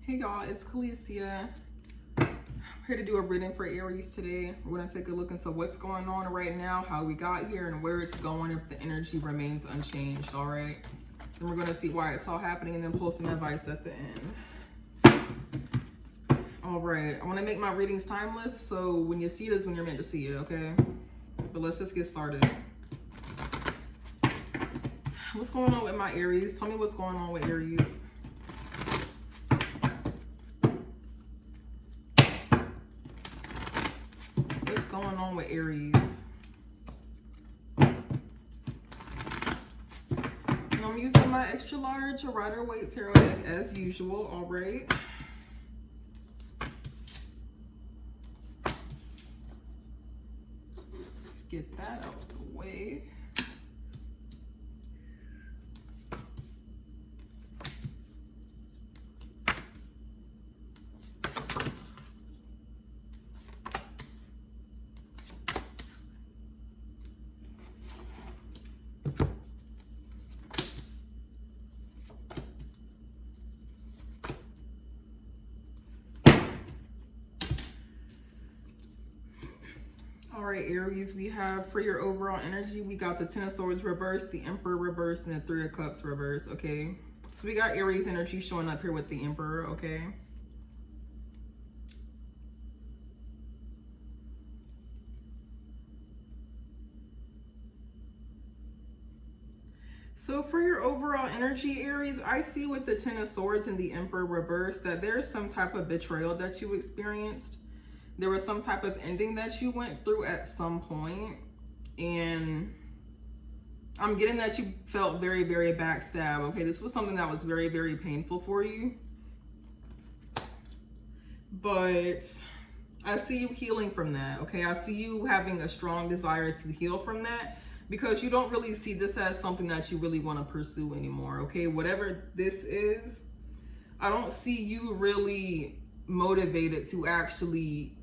Hey y'all, it's Khaleesi. I'm here to do a reading for Aries today. We're going to take a look into what's going on right now, how we got here, and where it's going if the energy remains unchanged, all right? Then we're going to see why it's all happening and then pull some advice at the end. All right, I want to make my readings timeless, so when you see it is when you're meant to see it, okay? But let's just get started. What's going on with my Aries? Tell me what's going on with Aries. What's going on with Aries? And I'm using my extra large Rider-Waite tarot deck as usual, all right? Let's get that out of the way. All right, Aries, we have for your overall energy, we got the Ten of Swords reversed, the Emperor reversed, and the Three of Cups reversed, okay? So we got Aries energy showing up here with the Emperor, okay? So for your overall energy, Aries, I see with the Ten of Swords and the Emperor reversed that there's some type of betrayal that you experienced. There was some type of ending that you went through at some point, and I'm getting that you felt very, very backstabbed, okay? This was something that was very, very painful for you, but I see you healing from that, okay? I see you having a strong desire to heal from that because you don't really see this as something that you really want to pursue anymore, okay? Whatever this is, I don't see you really motivated to actually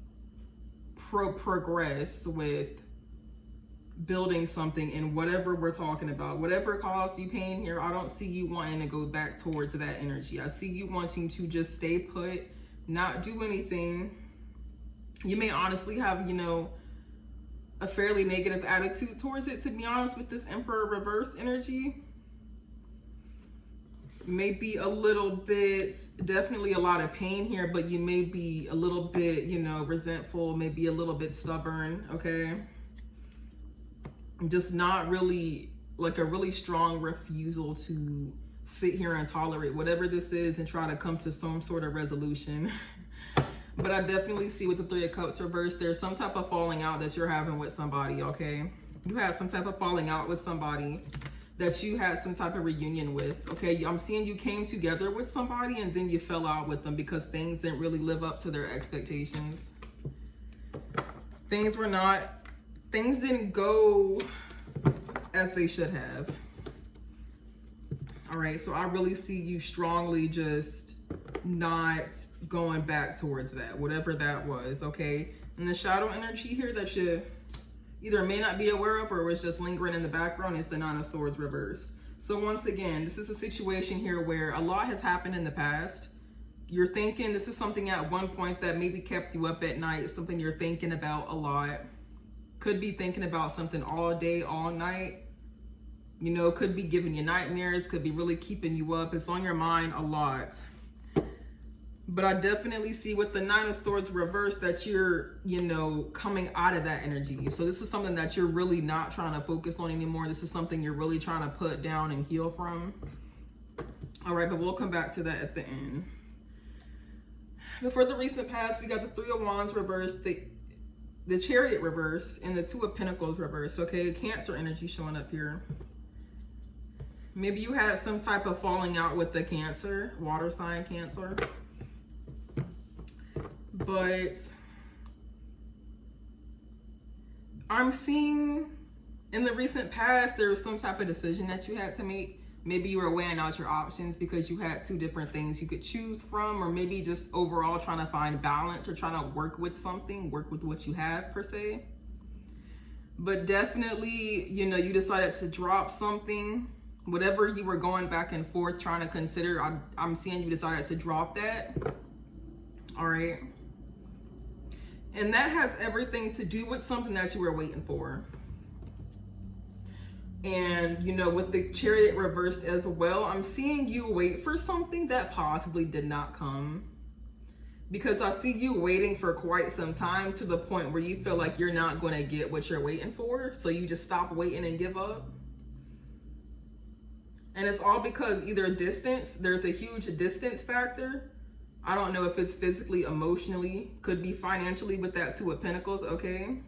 progress with building something in whatever we're talking about. Whatever caused you pain here, I don't see you wanting to go back towards that energy. I see you wanting to just stay put, not do anything. You may honestly have, you know, a fairly negative attitude towards it, to be honest, with this Emperor reverse energy. Maybe a little bit, definitely a lot of pain here, but you may be a little bit, you know, resentful, maybe a little bit stubborn, okay? Just not really, like a really strong refusal to sit here and tolerate whatever this is and try to come to some sort of resolution. But I definitely see with the Three of Cups reversed, there's some type of falling out that you're having with somebody, okay? You had some type of falling out with somebody that you had some type of reunion with, okay? I'm seeing you came together with somebody and then you fell out with them because things didn't really live up to their expectations. Things didn't go as they should have. All right, so I really see you strongly just not going back towards that, whatever that was, okay? And the shadow energy here that you either may not be aware of or was just lingering in the background is the Nine of Swords reversed. So once again, this is a situation here where a lot has happened in the past. You're thinking this is something at one point that maybe kept you up at night, something you're thinking about a lot. Could be thinking about something all day, all night. You know, could be giving you nightmares, could be really keeping you up. It's on your mind a lot. But I definitely see with the Nine of Swords reversed that you're, you know, coming out of that energy. So this is something that you're really not trying to focus on anymore. This is something you're really trying to put down and heal from. All right, but we'll come back to that at the end. Before the recent past, we got the Three of Wands reversed, the Chariot reversed, and the Two of Pentacles reversed, okay? Cancer energy showing up here. Maybe you had some type of falling out with the Cancer, water sign Cancer. But I'm seeing in the recent past, there was some type of decision that you had to make. Maybe you were weighing out your options because you had two different things you could choose from, or maybe just overall trying to find balance or trying to work with something, work with what you have per se. But definitely, you know, you decided to drop something Whatever you were going back and forth trying to consider, I'm seeing you decided to drop that. All right. And that has everything to do with something that you were waiting for. And, you know, with the Chariot reversed as well, I'm seeing you wait for something that possibly did not come. Because I see you waiting for quite some time to the point where you feel like you're not going to get what you're waiting for. So you just stop waiting and give up. And it's all because either distance, there's a huge distance factor. I don't know if it's physically, emotionally, could be financially with that Two of Pentacles, okay?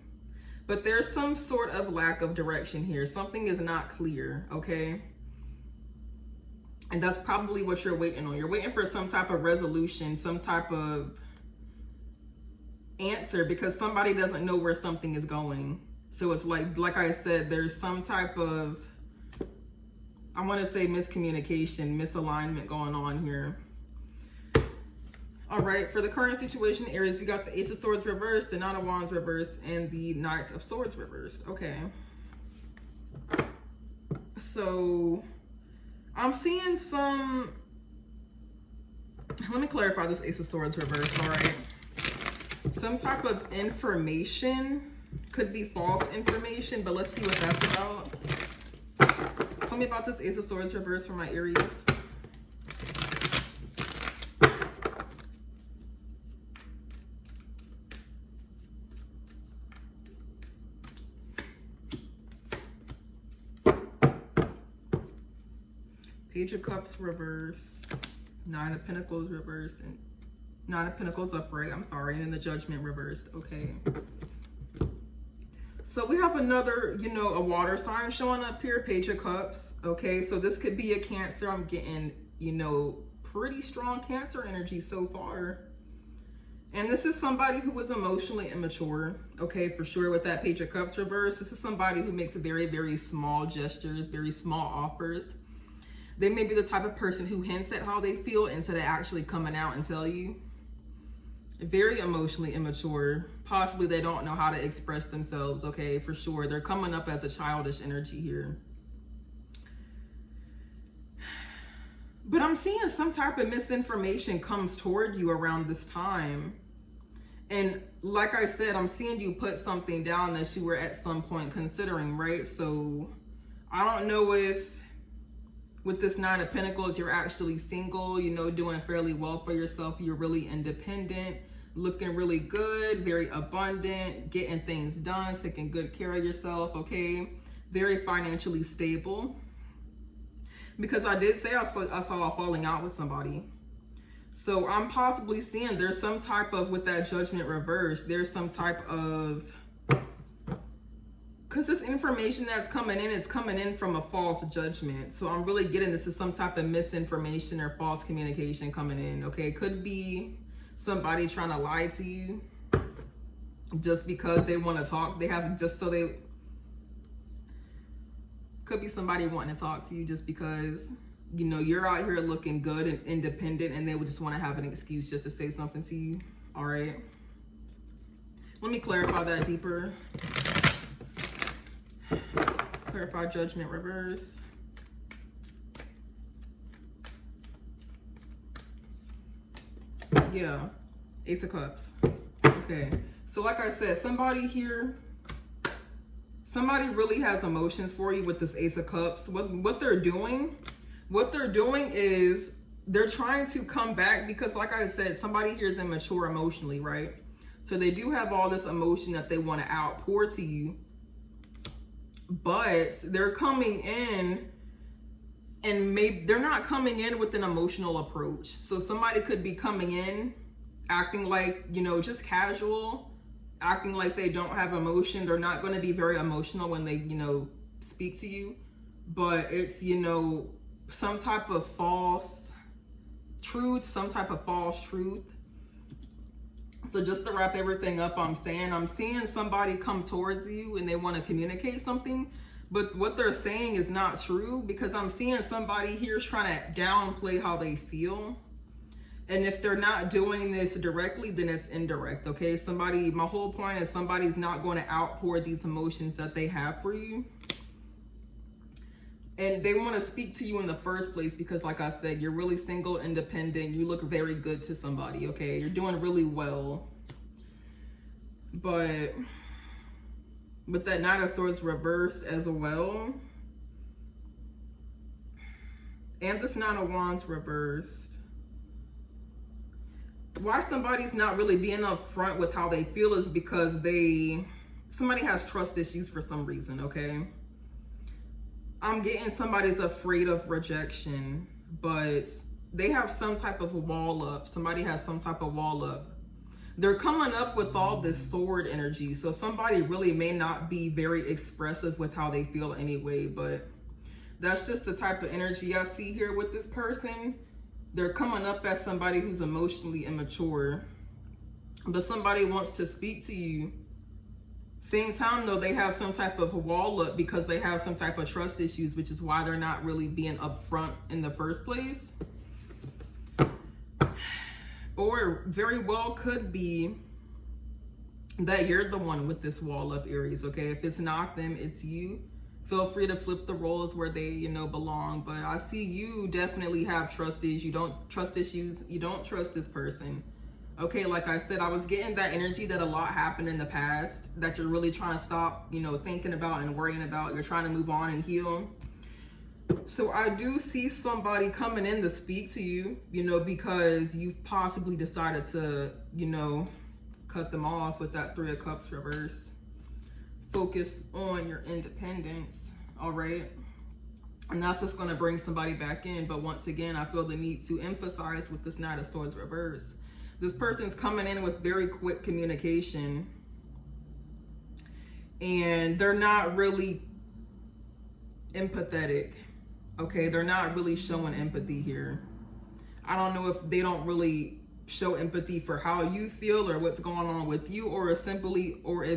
But there's some sort of lack of direction here. Something is not clear, okay? And that's probably what you're waiting on. You're waiting for some type of resolution, some type of answer, because somebody doesn't know where something is going. So it's like I said, there's some type of, I want to say miscommunication, misalignment going on here. All right, for the current situation, Aries, we got the Ace of Swords reversed, the Nine of Wands reversed, and the Knight of Swords reversed. Okay. So I'm seeing some, let me clarify this Ace of Swords reversed, all right? Some type of information, could be false information, but let's see what that's about. Tell me about this Ace of Swords reversed for my Aries. Page of Cups reverse, Nine of Pentacles reverse, and Nine of Pentacles upright, I'm sorry, and then the Judgment reversed, okay. So we have another, you know, a water sign showing up here, Page of Cups, okay. So this could be a Cancer. I'm getting, you know, pretty strong Cancer energy so far. And this is somebody who was emotionally immature, okay, for sure with that Page of Cups reverse. This is somebody who makes very, very small gestures, very small offers. They may be the type of person who hints at how they feel instead of actually coming out and tell you. Very emotionally immature. Possibly they don't know how to express themselves, okay, for sure. They're coming up as a childish energy here. But I'm seeing some type of misinformation comes toward you around this time. And like I said, I'm seeing you put something down that you were at some point considering, right? So I don't know if with this Nine of Pentacles, you're actually single, you know, doing fairly well for yourself. You're really independent, looking really good, very abundant, getting things done, taking good care of yourself, okay? Very financially stable. Because I did say I saw a falling out with somebody. So I'm possibly seeing there's some type of, with that Judgment reverse, there's some type of, because this information that's coming in is coming in from a false judgment. So I'm really getting this is some type of misinformation or false communication coming in, okay? Could be somebody trying to lie to you just because they want to talk. They have just so they, could be somebody wanting to talk to you just because, you know, you're out here looking good and independent and they would just want to have an excuse just to say something to you, all right? Let me clarify that deeper. Clarify Judgment reverse. Yeah, Ace of Cups. Okay, so like I said, somebody here, somebody really has emotions for you with this Ace of Cups. What they're doing is they're trying to come back because like I said, somebody here is immature emotionally, right? So they do have all this emotion that they want to outpour to you. But they're coming in and maybe they're not coming in with an emotional approach. So somebody could be coming in acting like, you know, just casual, acting like they don't have emotion. They're not going to be very emotional when they, you know, speak to you. But it's, you know, some type of false truth, some type of false truth. So just to wrap everything up, I'm seeing somebody come towards you and they want to communicate something, but what they're saying is not true because I'm seeing somebody here is trying to downplay how they feel. And if they're not doing this directly, then it's indirect, okay? My whole point is somebody's not going to outpour these emotions that they have for you. And they want to speak to you in the first place because, like I said, you're really single, independent. You look very good to somebody, okay? You're doing really well. But with that Knight of Swords reversed as well, and this Nine of Wands reversed, why somebody's not really being upfront with how they feel is because somebody has trust issues for some reason, okay? I'm getting somebody's afraid of rejection, but they have some type of a wall up. Somebody has some type of wall up. They're coming up with all this sword energy. So somebody really may not be very expressive with how they feel anyway, but that's just the type of energy I see here with this person. They're coming up as somebody who's emotionally immature, but somebody wants to speak to you. Same time though, they have some type of wall up because they have some type of trust issues, which is why they're not really being upfront in the first place. Or very well could be that you're the one with this wall up, Aries, okay? If it's not them, it's you. Feel free to flip the roles where they, you know, belong. But I see you definitely have trust issues. You don't trust this person. Okay, like I said, I was getting that energy that a lot happened in the past that you're really trying to stop, you know, thinking about and worrying about. You're trying to move on and heal. So I do see somebody coming in to speak to you, you know, because you possibly decided to, you know, cut them off with that Three of Cups reverse. Focus on your independence, all right? And that's just going to bring somebody back in. But once again, I feel the need to emphasize with this Knight of Swords reverse. This person's coming in with very quick communication, and they're not really empathetic, okay? They're not really showing empathy here. I don't know if they don't really show empathy for how you feel or what's going on with you, or if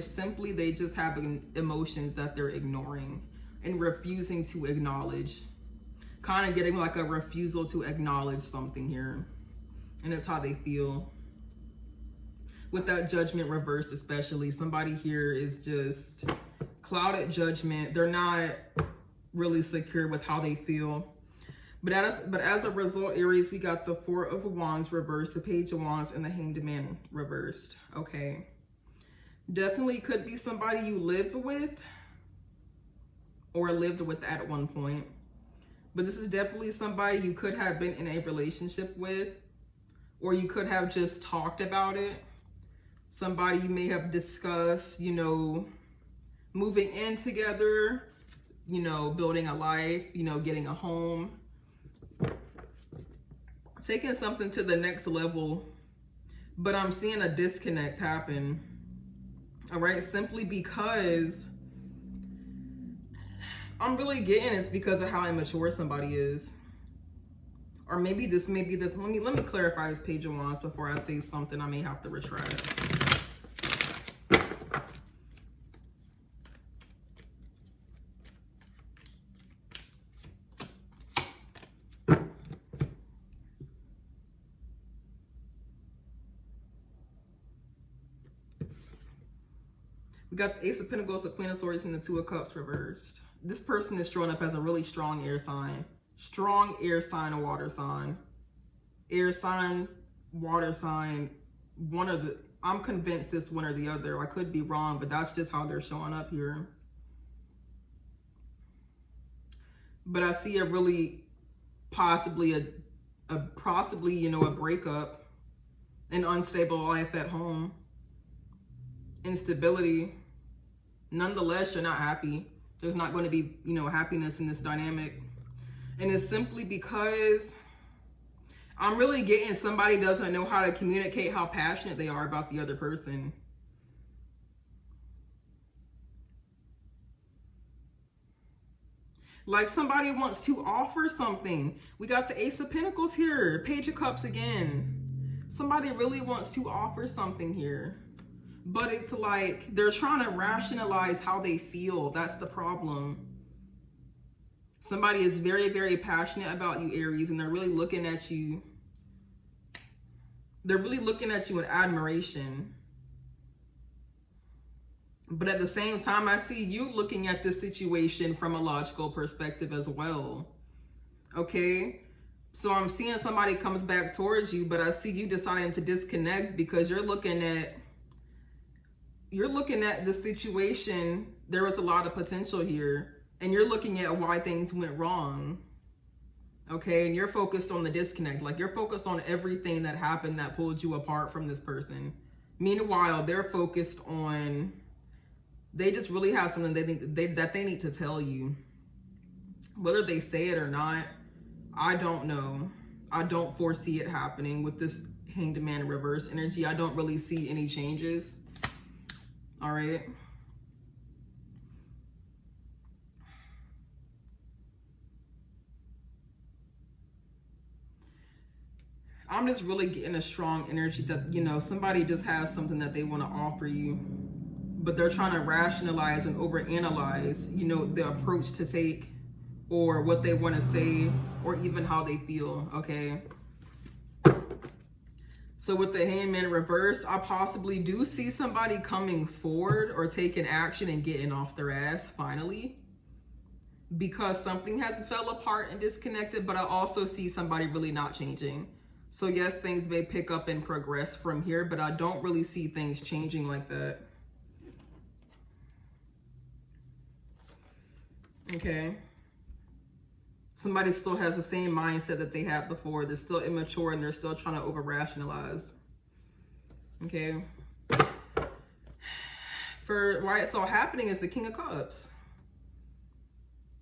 simply they just have emotions that they're ignoring and refusing to acknowledge. Kind of getting like a refusal to acknowledge something here. And it's how they feel. With that Judgment reverse especially, somebody here is just clouded judgment. They're not really secure with how they feel. But as a result, Aries, we got the Four of Wands reversed, the Page of Wands, and the Hanged Man reversed. Okay. Definitely could be somebody you lived with or lived with at one point. But this is definitely somebody you could have been in a relationship with, or you could have just talked about it. Somebody you may have discussed, you know, moving in together, you know, building a life, you know, getting a home, taking something to the next level. But I'm seeing a disconnect happen, all right? Simply because I'm really getting it's because of how immature somebody is. Or maybe this may be let me clarify this Page of Wands before I say something I may have to retract. We got the Ace of Pentacles, the Queen of Swords, and the Two of Cups reversed. This person is showing up as a really strong air sign. Strong air sign, a water sign. Air sign, water sign, I'm convinced it's one or the other. I could be wrong, but that's just how they're showing up here. But I see a really possibly, you know, a breakup, an unstable life at home, instability. Nonetheless, you're not happy. There's not going to be, you know, happiness in this dynamic. And it's simply because I'm really getting somebody doesn't know how to communicate how passionate they are about the other person. Like somebody wants to offer something. We got the Ace of Pentacles here, Page of Cups again. Somebody really wants to offer something here. But it's like they're trying to rationalize how they feel. That's the problem. Somebody is very, very passionate about you, Aries, and they're really looking at you. They're really looking at you in admiration. But at the same time, I see you looking at this situation from a logical perspective as well. Okay? So I'm seeing somebody comes back towards you, but I see you deciding to disconnect because you're looking at the situation. There was a lot of potential here, and you're looking at why things went wrong. Okay, and you're focused on the disconnect. Like, you're focused on everything that happened that pulled you apart from this person. Meanwhile, they're focused on, they just really have something that they need to tell you. Whether they say it or not, I don't know. I don't foresee it happening with this Hanged Man reverse energy. I don't really see any changes. All right. I'm just really getting a strong energy that, you know, somebody just has something that they want to offer you, but they're trying to rationalize and overanalyze, you know, the approach to take or what they want to say or even how they feel, okay? So with the Hangman reverse, I possibly do see somebody coming forward or taking action and getting off their ass finally, because something has fell apart and disconnected, but I also see somebody really not changing. So yes, things may pick up and progress from here, but I don't really see things changing like that. Okay. Somebody still has the same mindset that they had before. They're still immature and they're still trying to over-rationalize. Okay. For why it's all happening is the King of Cups.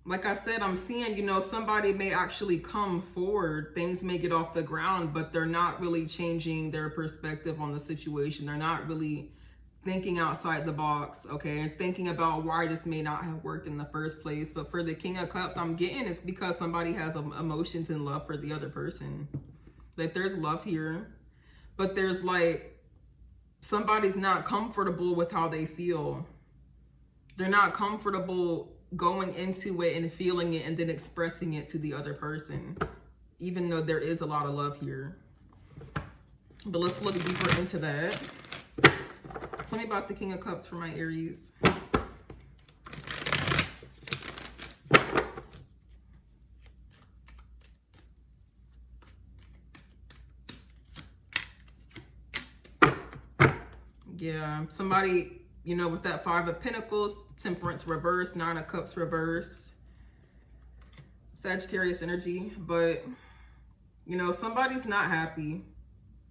Like I said, I'm seeing, you know, somebody may actually come forward. Things may get off the ground, but they're not really changing their perspective on the situation. They're not really thinking outside the box, okay? And thinking about why this may not have worked in the first place. But for the King of Cups, I'm getting it's because somebody has emotions and love for the other person. Like, there's love here, but there's like, somebody's not comfortable with how they feel. They're not comfortable going into it and feeling it and then expressing it to the other person, even though there is a lot of love here. But let's look deeper into that. Tell me about the King of Cups for my Aries. Yeah, somebody, you know, with that Five of Pentacles, Temperance reverse, Nine of Cups reverse, Sagittarius energy, but, you know, somebody's not happy.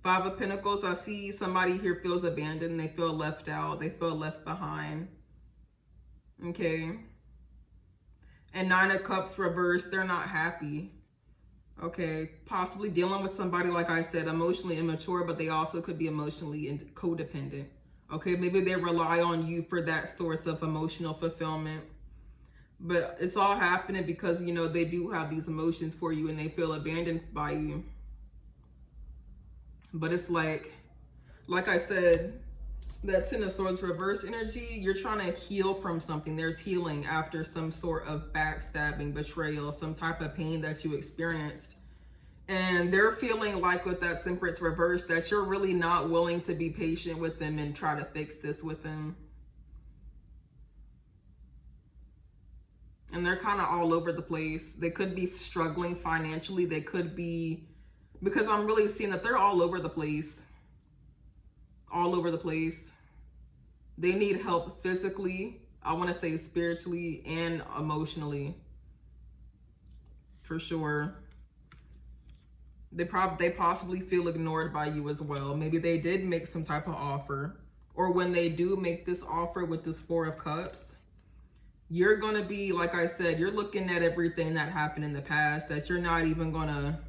Five of Pentacles, I see somebody here feels abandoned. They feel left out. They feel left behind. Okay. And Nine of Cups reverse, they're not happy. Okay. Possibly dealing with somebody, like I said, emotionally immature, but they also could be emotionally codependent. Okay, maybe they rely on you for that source of emotional fulfillment. But it's all happening because, you know, they do have these emotions for you and they feel abandoned by you. But it's like I said, that Ten of Swords reverse energy, you're trying to heal from something. There's healing after some sort of backstabbing, betrayal, some type of pain that you experienced. And they're feeling like with that Temperance reverse that you're really not willing to be patient with them and try to fix this with them. And they're kind of all over the place. They could be struggling financially. They could be, because I'm really seeing that they're all over the place. All over the place. They need help physically, I want to say spiritually and emotionally. For sure. They possibly feel ignored by you as well. Maybe they did make some type of offer. Or when they do make this offer with this Four of Cups, you're going to be, like I said, you're looking at everything that happened in the past, that you're not even going to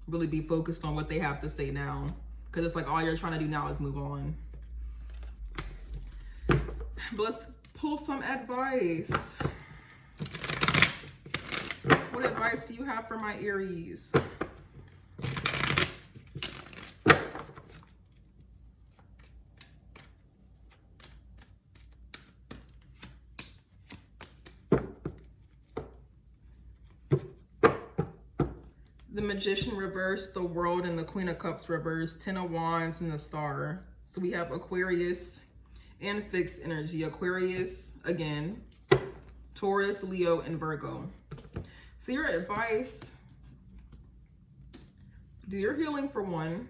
really be focused on what they have to say now. Because it's like all you're trying to do now is move on. But let's pull some advice. What advice do you have for my Aries? The Magician reverse, the World, and the Queen of Cups reverse, Ten of Wands, and the Star. So we have Aquarius and fixed energy. Aquarius, again, Taurus, Leo, and Virgo. So your advice, do your healing for one,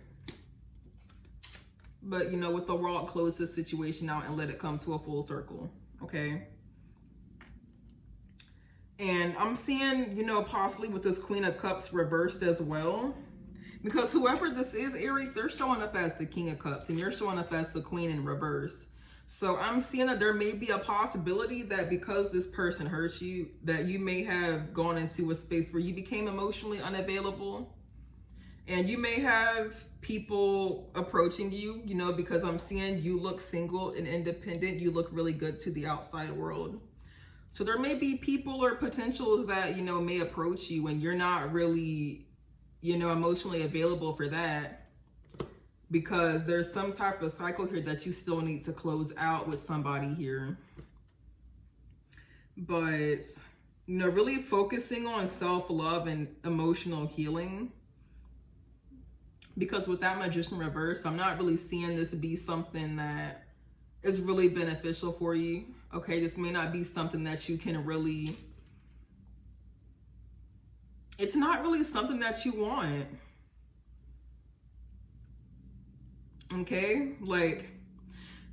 but you know, with the world, close this situation out and let it come to a full circle, okay? And I'm seeing, you know, possibly with this Queen of Cups reversed as well, because whoever this is, Aries, they're showing up as the King of Cups and you're showing up as the Queen in reverse. So I'm seeing that there may be a possibility that because this person hurt you, that you may have gone into a space where you became emotionally unavailable. And you may have people approaching you, you know, because I'm seeing you look single and independent. You look really good to the outside world. So there may be people or potentials that, you know, may approach you when you're not really, you know, emotionally available for that. Because there's some type of cycle here that you still need to close out with somebody here. But, you know, really focusing on self-love and emotional healing. Because with that Magician reverse, I'm not really seeing this be something that is really beneficial for you. Okay, this may not be something that you can really, it's not really something that you want. Okay, like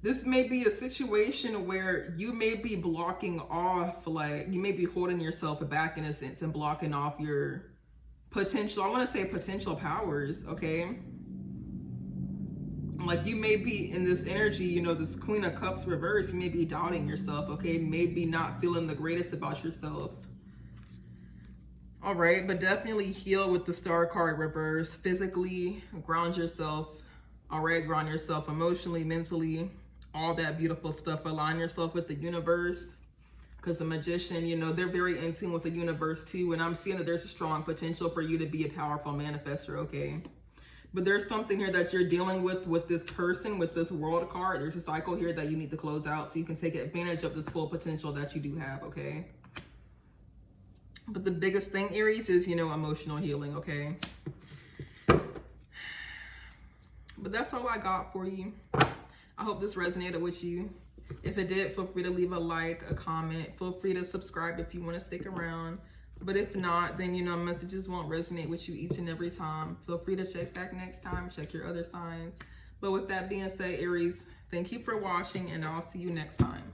this may be a situation where you may be blocking off, like you may be holding yourself back in a sense and blocking off your potential, I want to say potential powers, okay? Like you may be in this energy, you know, this Queen of Cups reverse, you may be doubting yourself, okay? Maybe not feeling the greatest about yourself. All right, but definitely heal with the Star card reverse. Physically, ground yourself. All right, ground yourself emotionally, mentally, all that beautiful stuff. Align yourself with the universe. Because the Magician, you know, they're very in tune with the universe too. And I'm seeing that there's a strong potential for you to be a powerful manifester, okay? But there's something here that you're dealing with this person, with this World card. There's a cycle here that you need to close out so you can take advantage of this full potential that you do have, okay? But the biggest thing, Aries, is, you know, emotional healing, okay? But that's all I got for you. I hope this resonated with you. If it did, feel free to leave a like, a comment. Feel free to subscribe if you want to stick around. But if not, then, you know, messages won't resonate with you each and every time. Feel free to check back next time. Check your other signs. But with that being said, Aries, thank you for watching, and I'll see you next time.